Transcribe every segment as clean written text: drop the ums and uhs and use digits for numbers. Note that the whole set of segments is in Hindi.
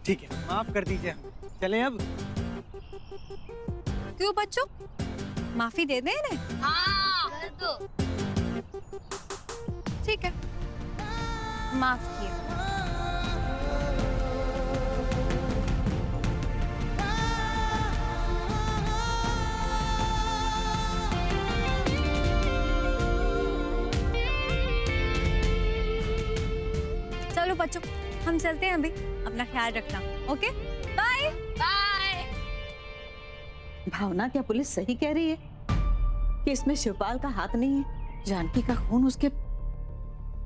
ठीक है, माफ कर दीजिए, चलें अब। क्यों बच्चों, माफी दे दें इन्हें? हाँ कर दो। ठीक है, माफ किया। चलो बच्चों, हम चलते हैं अभी। अपना ख्याल रखना। Okay, bye bye. भावना, क्या पुलिस सही कह रही है कि इसमें शिवपाल का हाथ नहीं है? जानकी का खून उसके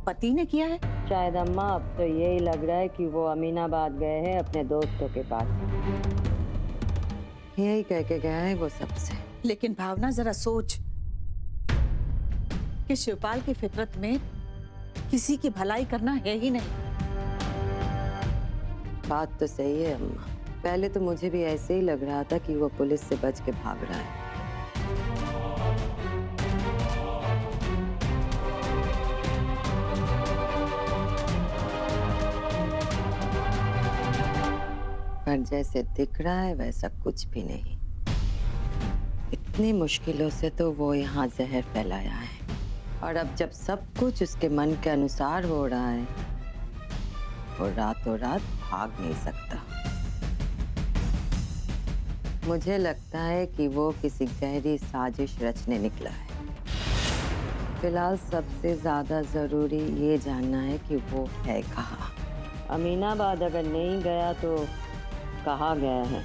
पति ने किया है। शायद अम्मा, अब तो यही लग रहा है कि वो अमीनाबाद गए हैं अपने दोस्तों के पास। यही कह के गया है वो सबसे। लेकिन भावना, जरा सोच कि शिवपाल की फितरत में किसी की भलाई करना है ही नहीं। बात तो सही है अम्मा, पहले तो मुझे भी ऐसे ही लग रहा था कि वो पुलिस से बच के भाग रहा है। पर जैसे दिख रहा है वैसा कुछ भी नहीं। इतनी मुश्किलों से तो वो यहाँ जहर फैलाया है, और अब जब सब कुछ उसके मन के अनुसार हो रहा है, वो रातों रात भाग नहीं सकता। मुझे लगता है कि वो किसी गहरी साजिश रचने निकला है। फिलहाल सबसे ज्यादा जरूरी ये जानना है कि वो है कहाँ। अमीनाबाद अगर नहीं गया तो कहाँ गया है?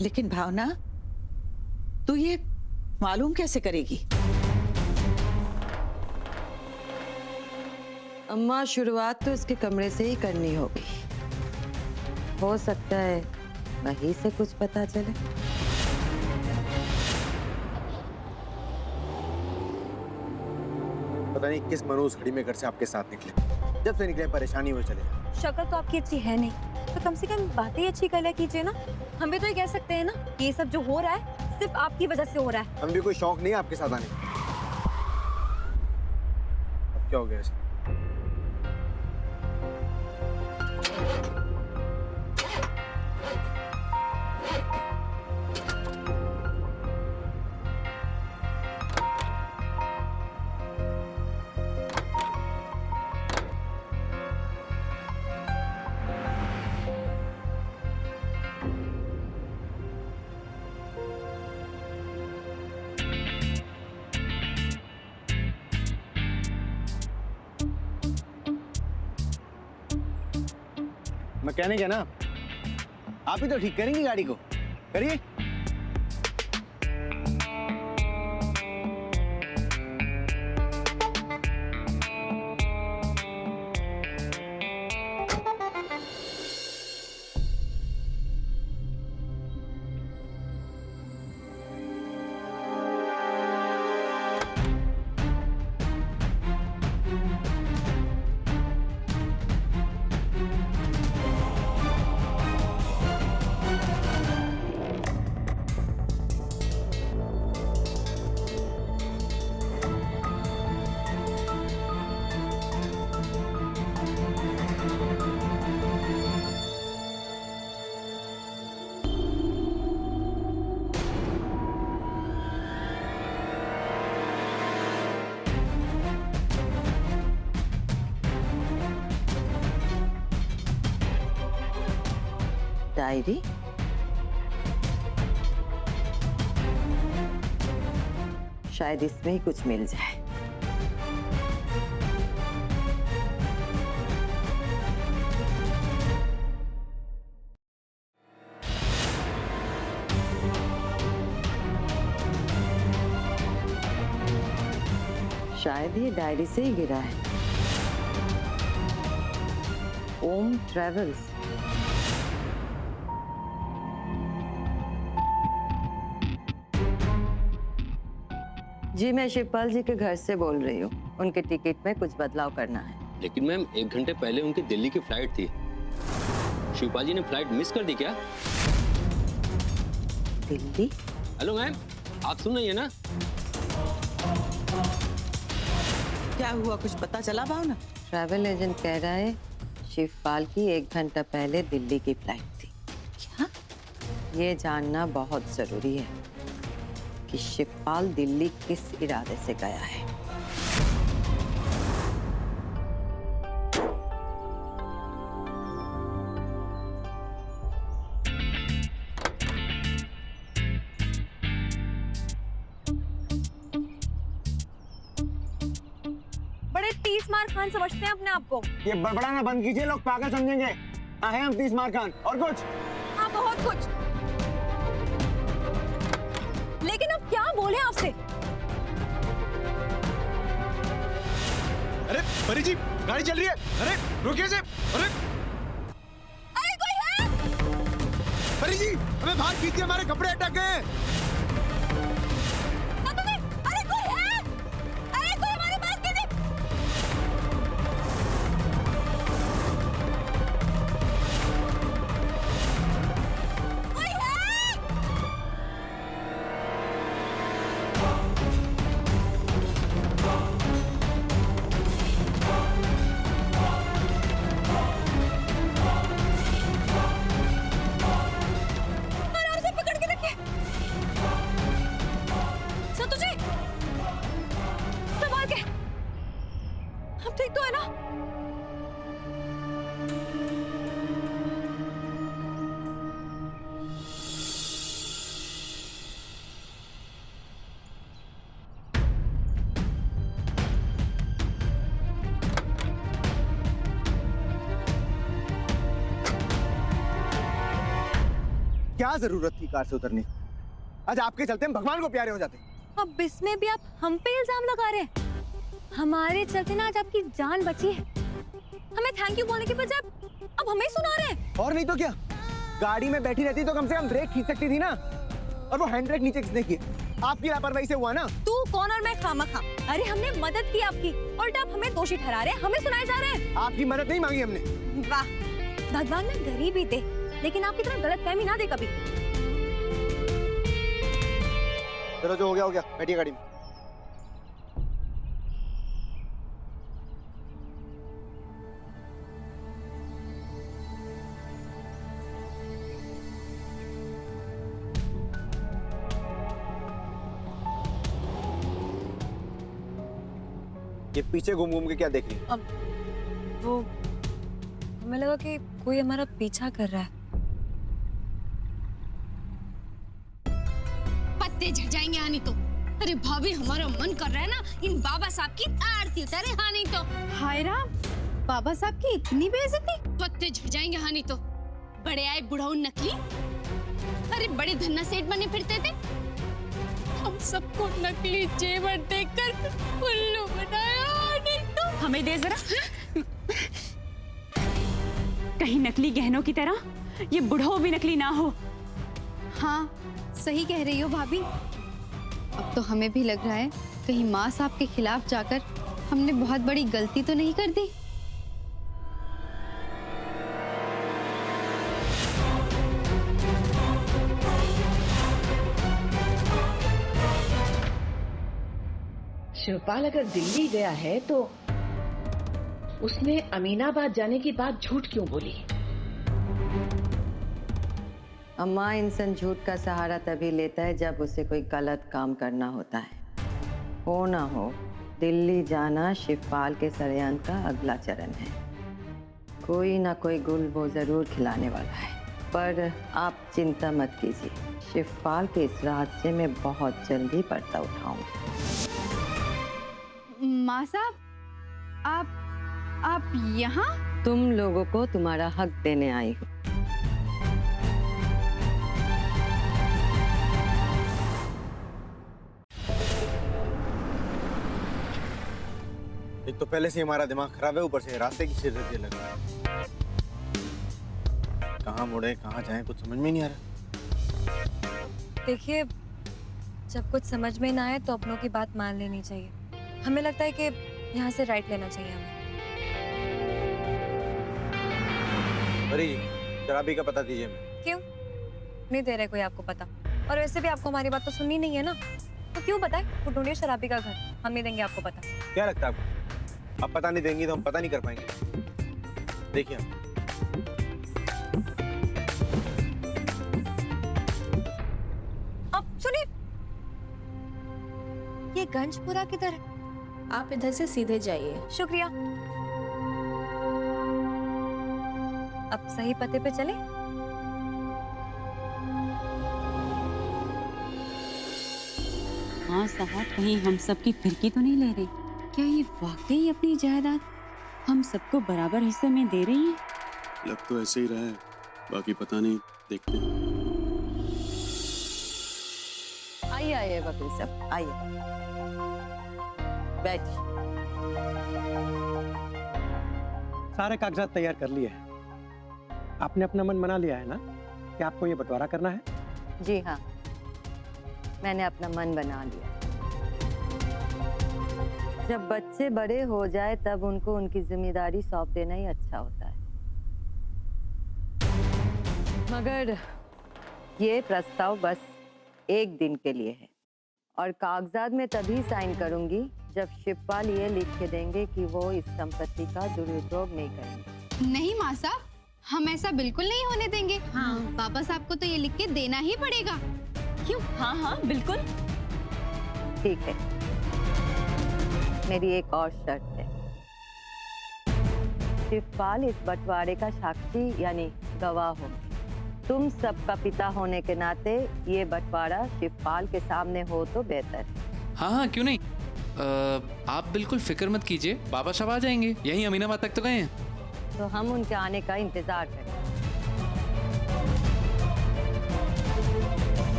लेकिन भावना, तू ये मालूम कैसे करेगी? अम्मा, शुरुआत तो इसके कमरे से ही करनी होगी। हो सकता है वहीं से कुछ पता चले। पता नहीं किस मनोज घड़ी में घर से आपके साथ निकले। जब से निकले परेशानी हो चले। शक्ल तो आपकी अच्छी है नहीं, तो कम से कम बातें ही अच्छी कर लिया कीजिए ना। हम भी तो ये कह सकते हैं ना कि ये सब जो हो रहा है सिर्फ आपकी वजह से हो रहा है। हम भी कोई शौक नहीं है आपके साथ आने का। अब क्या हो गया इसे? मैकेनिक है ना, आप ही तो ठीक करेंगे गाड़ी को। करिए। डायरी? शायद इसमें ही कुछ मिल जाए। शायद ये डायरी से ही गिरा है। ओम ट्रेवल्स। जी, मैं शिवपाल जी के घर से बोल रही हूँ। उनके टिकट में कुछ बदलाव करना है। लेकिन मैम 1 घंटे पहले उनकी दिल्ली की फ्लाइट थी। शिवपाल जी ने फ्लाइट मिस कर दी क्या? दिल्ली? हेलो मैम, आप सुन रही है ना? क्या हुआ, कुछ पता चला भावना? ट्रैवल एजेंट कह रहा है शिवपाल की 1 घंटा पहले दिल्ली की फ्लाइट थी। क्या? ये जानना बहुत जरूरी है कि शिवपाल दिल्ली किस इरादे से गया है। बड़े 30 मार खान समझते हैं अपने आप को। ये बड़बड़ाना बंद कीजिए, लोग पागल समझेंगे। हैं हम 30 मार खान और कुछ। हाँ बहुत कुछ। लेकिन अब क्या बोले आपसे? अरे परी जी, गाड़ी चल रही है। अरे रुकिए जी। अरे कोई है? परी जी, हमें बाहर कीजिए, हमारे कपड़े अटक गए। अरे कोई है? अरे कोई हमारे पास कीजिए। कोई है? आराम से पकड़ के रखिए। सतु जी, संभाल के। हम ठीक तो है ना? क्या जरूरत थी कार से उतरने की? आज आपके चलते हम भगवान को प्यारे हो जाते। अब इसमें भी आप हम पे इल्जाम लगा रहे हैं। हमारे चलते ना आज आपकी जान बची है। हमें थैंक यू बोलने के बजाय अब हमें सुना रहे हैं। और नहीं तो क्या, गाड़ी में बैठी रहती तो कम से कम ब्रेक खींच सकती थी ना। और वो हैंड ब्रेक नीचे किसने किए? आपकी लापरवाही से हुआ ना। तू कौन और मैं खामखा? अरे हमने मदद की आपकी, उल्टा आप हमें दोषी ठहरा रहे हैं, हमें सुनाए जा रहे हैं। आपकी मदद नहीं मांगी हमने। वाह, भगवान ने गरीब ही दे, लेकिन आपकी तरह गलतफहमी ना दे कभी। चलो जो हो गया बैठिए गाड़ी में। ये पीछे घूम घूम के क्या देख रही है? अब वो हमें लगा कि कोई हमारा पीछा कर रहा है। पत्ते झड़ जाएंगे हानि तो। अरे भाभी, हमारा मन कर रहा है ना इन बाबा साहब की आरती उतारे हानि तो। हाय राम, बाबा साहब की इतनी बेइज्जती। पत्ते झड़ जाएंगे हानि तो। बड़े आए बुढ़ाऊ नकली। अरे बड़े धन्ना सेठ बने फिरते थे, हम सबको नकली जेवर देकर उल्लू बनाया हानि तो। हमें दे जरा। कहीं नकली गहनों की तरह ये बुढ़ो भी नकली ना हो। हाँ, सही कह रही हो भाभी। अब तो हमें भी लग रहा है कहीं माँ साहब के खिलाफ जाकर हमने बहुत बड़ी गलती तो नहीं कर दी। शिवपाल अगर दिल्ली गया है तो उसने अमीनाबाद जाने की बात झूठ क्यों बोली? अम्मा, इंसान झूठ का सहारा तभी लेता है जब उसे कोई गलत काम करना होता है। हो ना हो, दिल्ली जाना शिवपाल के षड्यंत्र का अगला चरण है। कोई ना कोई गुल वो जरूर खिलाने वाला है। पर आप चिंता मत कीजिए, शिवपाल के इस रहस्य में बहुत जल्दी पर्दा उठाऊंगी। माँ साहब, आप यहाँ? तुम लोगों को तुम्हारा हक देने आई हूँ। एक तो पहले से हमारा दिमाग खराब है, ऊपर से रास्ते की सिरदर्दी लग रही है। कहाँ मुड़े कहाँ जाएं कुछ समझ में नहीं आ रहा। देखिए, जब कुछ समझ में ना आए तो अपनों की बात मान लेनी चाहिए। हमें लगता है कि यहाँ से राइट लेना चाहिए हमें। अरे शराबी का पता दीजिए हमें। क्यों नहीं दे रहे कोई आपको पता? और वैसे भी आपको हमारी बात तो सुननी नहीं है ना, तो क्यों बताए? वो ढूंढिए शराबी का घर, हम नहीं देंगे आपको पता। क्या लगता है आपको? आप पता नहीं देंगी तो हम पता नहीं कर पाएंगे। देखिए आप। अब सुनिए, ये गंजपुरा किधर है? आप इधर से सीधे जाइए। शुक्रिया। अब सही पते पे चले? हाँ साहब, कहीं हम सबकी फिरकी तो नहीं ले रही? क्या ये वाकई अपनी जायदाद हम सबको बराबर हिस्से में दे रही है? लग तो ऐसे ही रहा है, बाकी पता नहीं, देखते हैं। आइए आइए वकील साहब, आइए बैठ। सारे कागजात तैयार कर लिए हैं। आपने अपना मन बना लिया है ना कि आपको ये बंटवारा करना है? जी हाँ, मैंने अपना मन बना लिया। जब बच्चे बड़े हो जाए तब उनको उनकी जिम्मेदारी सौंप देना ही अच्छा होता है। मगर ये प्रस्ताव बस एक दिन के लिए है और कागजात में तभी साइन करूंगी जब शिवपाल ये लिख के देंगे कि वो इस संपत्ति का दुरुपयोग नहीं करेंगे। नहीं माँ साहब, हम ऐसा बिल्कुल नहीं होने देंगे। हाँ, पापा साहब को तो ये लिख के देना ही पड़ेगा। क्यों? हाँ हाँ बिल्कुल। ठीक है, मेरी एक और शर्त है। शिवपाल इस बंटवारे का साक्षी यानी गवाह हो। तुम सबका पिता होने के नाते ये बंटवारा शिवपाल के सामने हो तो बेहतर है। हाँ हाँ क्यों नहीं, आप बिल्कुल फिक्र मत कीजिए, बाबा साहब आ जाएंगे, यहीं अमीनाबाद तक तो गए हैं। तो हम उनके आने का इंतजार करें।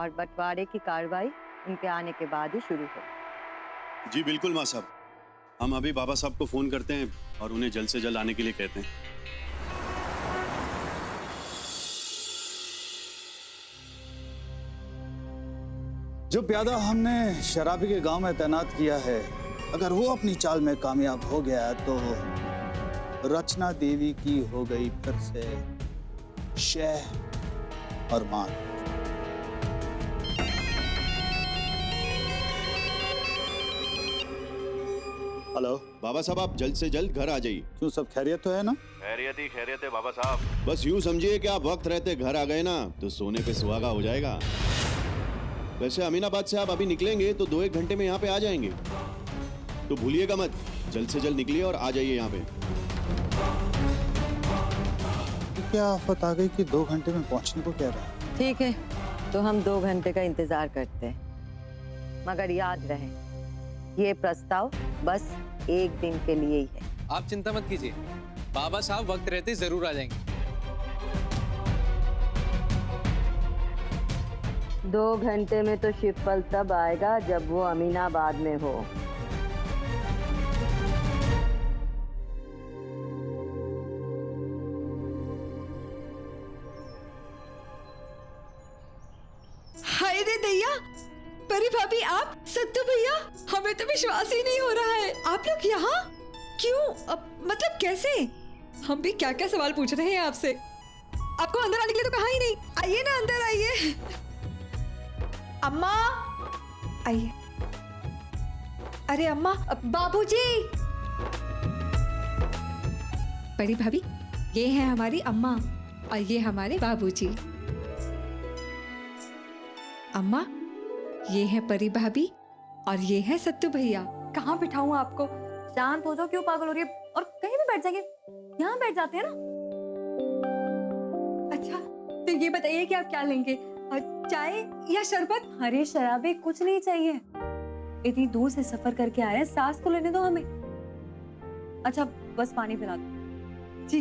और बंटवारे की कार्रवाई उनके आने के बाद ही शुरू हो। जी बिल्कुल माँ साहब, हम अभी बाबा साहब को फोन करते हैं और उन्हें जल्द से जल्द आने के लिए कहते हैं। जो प्यादा हमने शराबी के गांव में तैनात किया है, अगर वो अपनी चाल में कामयाब हो गया तो रचना देवी की हो गई फिर से शह और मान। हेलो बाबा साहब, आप जल्द से जल्द घर आ जाइए। क्यों, सब खैरियत तो है ना? खैरियत ही खैरियत है बाबा साहब। बस यूं समझिए कि आप वक्त रहते घर आ गए ना तो सोने पे सुहागा हो जाएगा। वैसे अमीनाबाद से आप अभी निकलेंगे तो 2-1 घंटे में यहाँ पे आ जाएंगे, तो भूलिएगा मत, जल्द से जल्द निकलिए और आ जाइए यहाँ पे। क्या आफत आ गई कि 2 घंटे में पहुंचने को कह रहा है? ठीक है, तो हम 2 घंटे का इंतजार करते हैं, मगर याद रहे ये प्रस्ताव बस एक दिन के लिए ही है। आप चिंता मत कीजिए, बाबा साहब वक्त रहते जरूर आ जाएंगे। 2 घंटे में तो शिवपाल तब आएगा जब वो अमीनाबाद में हो। हाय रे दैया, परी भाभी, आप सत्तू भैया, हमें तो विश्वास ही नहीं हो रहा है। आप लोग यहाँ क्यों? मतलब कैसे? हम भी क्या क्या सवाल पूछ रहे हैं आपसे। आपको अंदर आने के लिए तो कहा ही नहीं। आइए ना, अंदर आइए। अम्मा आइए। अरे अम्मा, बाबूजी। बड़ी भाभी, ये है हमारी अम्मा और ये हमारे बाबूजी। अम्मा, ये है परी भाभी और ये है सत्तू भैया। कहाँ बिठाऊं आपको? शांत हो जाओ, क्यों पागल हो रही है? और कहीं भी बैठ जाएंगे, यहाँ बैठ जाते हैं ना। अच्छा, तो ये बताइए कि आप क्या लेंगे, चाय या शरबत? अरे शराबी कुछ नहीं चाहिए, इतनी दूर से सफर करके आए हैं, सांस तो लेने दो हमें। अच्छा बस पानी पिला दो। जी।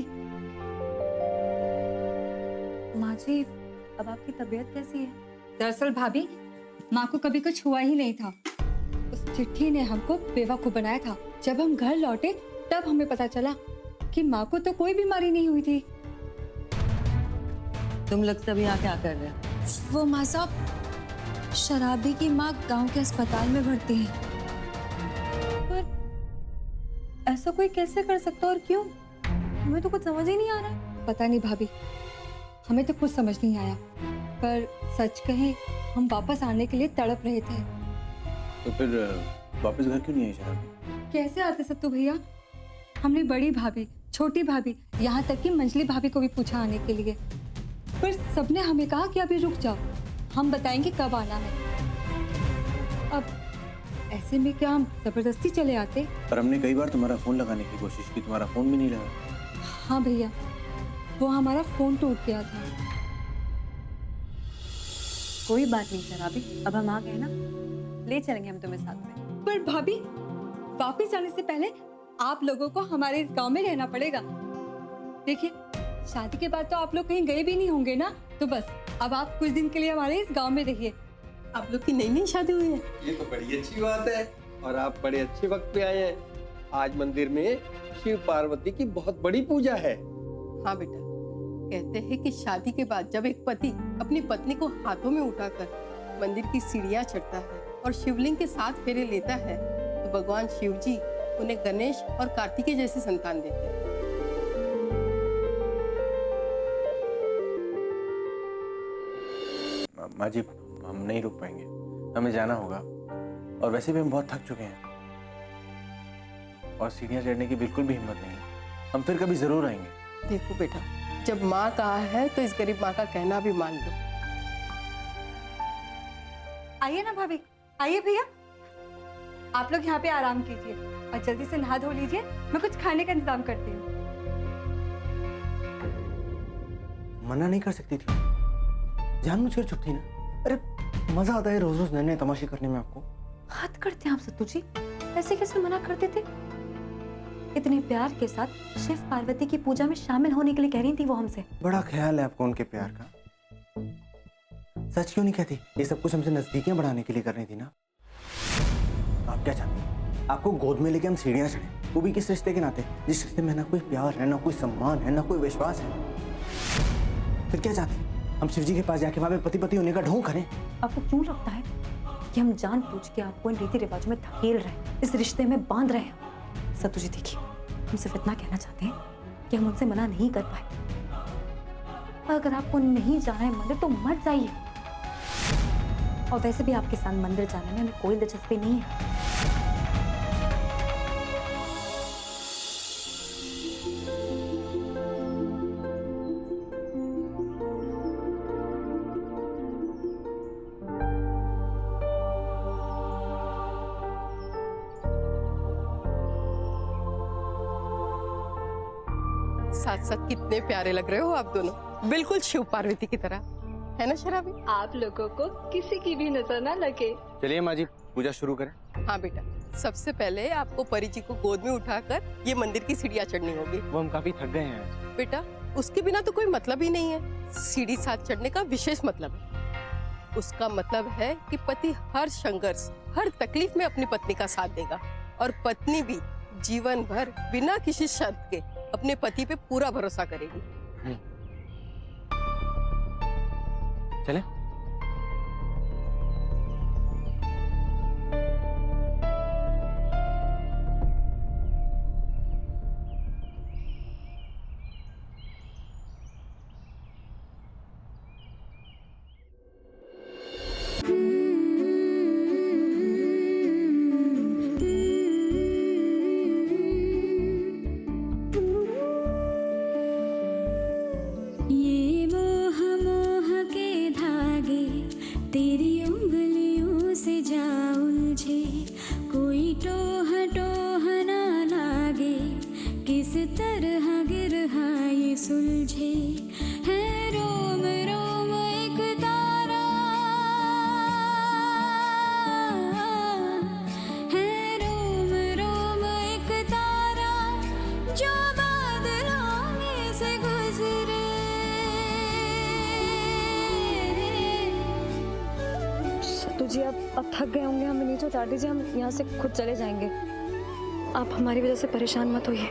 माँ जी, अब आपकी तबीयत कैसी है? दरअसल भाभी, माँ को कभी कुछ हुआ ही नहीं था। उस चिट्ठी ने हमको बेवकूफ बनाया था। जब हम घर लौटे तब हमें पता चला कि माँ को तो कोई बीमारी नहीं हुई थी। तुम लोग सब यहाँ क्या कर रहे हो? वो माँ साहब, शराबी की माँ गांव के अस्पताल में भर्ती है। पर ऐसा कोई कैसे कर सकता और क्यों? हमें तो कुछ समझ ही नहीं आ रहा। पता नहीं भाभी, हमें तो कुछ समझ नहीं आया। पर सच कहें, हम वापस आने के लिए तड़प रहे थे। तो फिर वापस घर क्यों नहीं आई शराबी? कैसे आते सत्तू भैया? हमने बड़ी भाभी, छोटी भाभी, यहाँ तक कि मंजली भाभी को भी पूछा आने के लिए, पर सबने हमें कहा कि अभी रुक जाओ, हम बताएंगे कब आना है। अब ऐसे में क्या हम जबरदस्ती चले आते? पर हमने कई बार तुम्हारा फोन लगाने की कोशिश की, तुम्हारा फोन भी नहीं लगा। हाँ भैया, वो हमारा फोन टूट गया था। कोई बात नहीं शराबी, अब हम आ गए ना, ले चलेंगे हम तुम्हें साथ में। पर भाभी, वापस जाने से पहले आप लोगों को हमारे इस गांव में रहना पड़ेगा। देखिए, शादी के बाद तो आप लोग कहीं गए भी नहीं होंगे ना, तो बस अब आप कुछ दिन के लिए हमारे इस गांव में रहिए। आप लोग की नई नई शादी हुई है? ये तो बड़ी अच्छी बात है, और आप बड़े अच्छे वक्त पे आए हैं। आज मंदिर में शिव पार्वती की बहुत बड़ी पूजा है। हाँ बेटा, कहते हैं कि शादी के बाद जब एक पति अपनी पत्नी को हाथों में उठाकर मंदिर की सीढ़ियां चढ़ता है और शिवलिंग के साथ फेरे लेता है, तो भगवान शिव जी उन्हें गणेश और कार्तिकेय जैसी संतान देते हैं। माँ जी, हम नहीं रुक पाएंगे, हमें जाना होगा, और वैसे भी हम बहुत थक चुके हैं, और सीढ़ियाँ चढ़ने की बिल्कुल भी हिम्मत नहीं है। हम फिर कभी जरूर आएंगे। देखो बेटा, जब माँ कहा है तो इस गरीब माँ का कहना भी मान लो। आइए ना भाभी, आइए भैया, आप लोग यहाँ पे आराम कीजिए और जल्दी से नहा धो लीजिए, मैं कुछ खाने का इंतजाम करती हूँ। मना नहीं कर सकती थी, जानबूझकर चुप थी ना। अरे मजा आता है रोज रोज नए नए तमाशे करने में आपको। हद करते हैं आप सत्तू जी, ऐसे कैसे मना करते थे? इतने प्यार के साथ शिव पार्वती की पूजा में शामिल होने के लिए कह रही थी वो हमसे। बड़ा ख्याल है आपको उनके प्यार का। सच क्यों नहीं कहती? ये सब कुछ हमसे नजदीकियां बढ़ाने के लिए कर रही थी ना। आप क्या चाहती हैं? आपको गोद में लेके हम सीढ़ियां चढ़े, वो भी किस रिश्ते के नाते, जिस रिश्ते में ना कोई प्यार है, ना कोई सम्मान है, ना कोई विश्वास है। फिर क्या चाहती हैं? हम शिव जी के पास जाके वहां पे पति पति होने का ढोंग करें? आपको क्यों लगता है कि हम जानबूझ के आपको इन रीति रिवाजों में धकेल रहे हैं, इस रिश्ते में बांध रहे हैं? सत्तू जी देखिए, हम सिर्फ इतना कहना चाहते हैं कि हम उनसे मना नहीं कर पाए। अगर आपको नहीं जाना है मंदिर तो मत जाइए, और वैसे भी आपके साथ मंदिर जाने में हमें कोई दिलचस्पी नहीं है। साथ साथ कितने प्यारे लग रहे हो आप दोनों, बिल्कुल शिव पार्वती की तरह, है ना शराबी? आप लोगों को किसी की भी नजर ना लगे। चलिए माँ जी, पूजा शुरू करें। हाँ बेटा, सबसे पहले आपको परी जी को गोद में उठाकर ये मंदिर की सीढ़ियाँ चढ़नी होगी। वो हम काफी थक गए हैं बेटा, उसके बिना तो कोई मतलब ही नहीं है। सीढ़ी साथ चढ़ने का विशेष मतलब है। उसका मतलब है कि पति हर संघर्ष, हर तकलीफ में अपनी पत्नी का साथ देगा, और पत्नी भी जीवन भर बिना किसी शर्त के अपने पति पे पूरा भरोसा करेगी। चले? जी अब थक गए होंगे, हमें नीचे उतार दीजिए, हम यहाँ से खुद चले जाएंगे। आप हमारी वजह से परेशान मत होइए।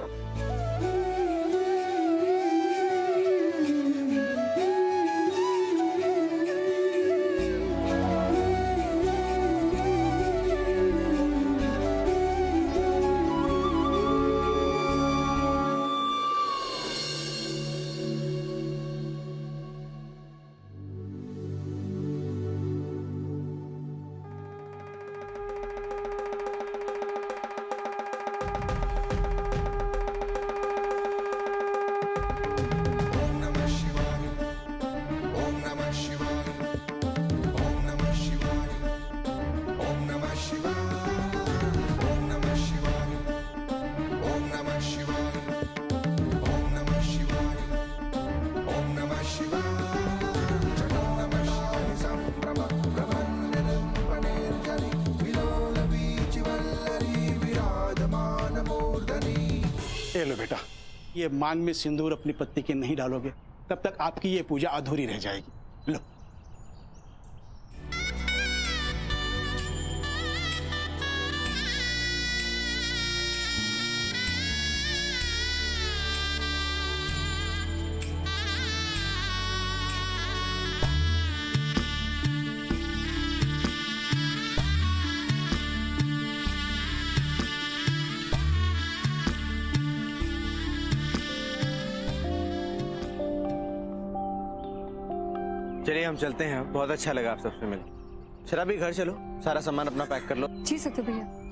ये लो बेटा, ये मांग में सिंदूर अपनी पत्नी के नहीं डालोगे तब तक आपकी ये पूजा अधूरी रह जाएगी। लो। चलिए हम चलते हैं, बहुत अच्छा लगा आप सबसे मिलकर। शराबी घर चलो, सारा सामान अपना पैक कर लो। जी सत्तू भैया।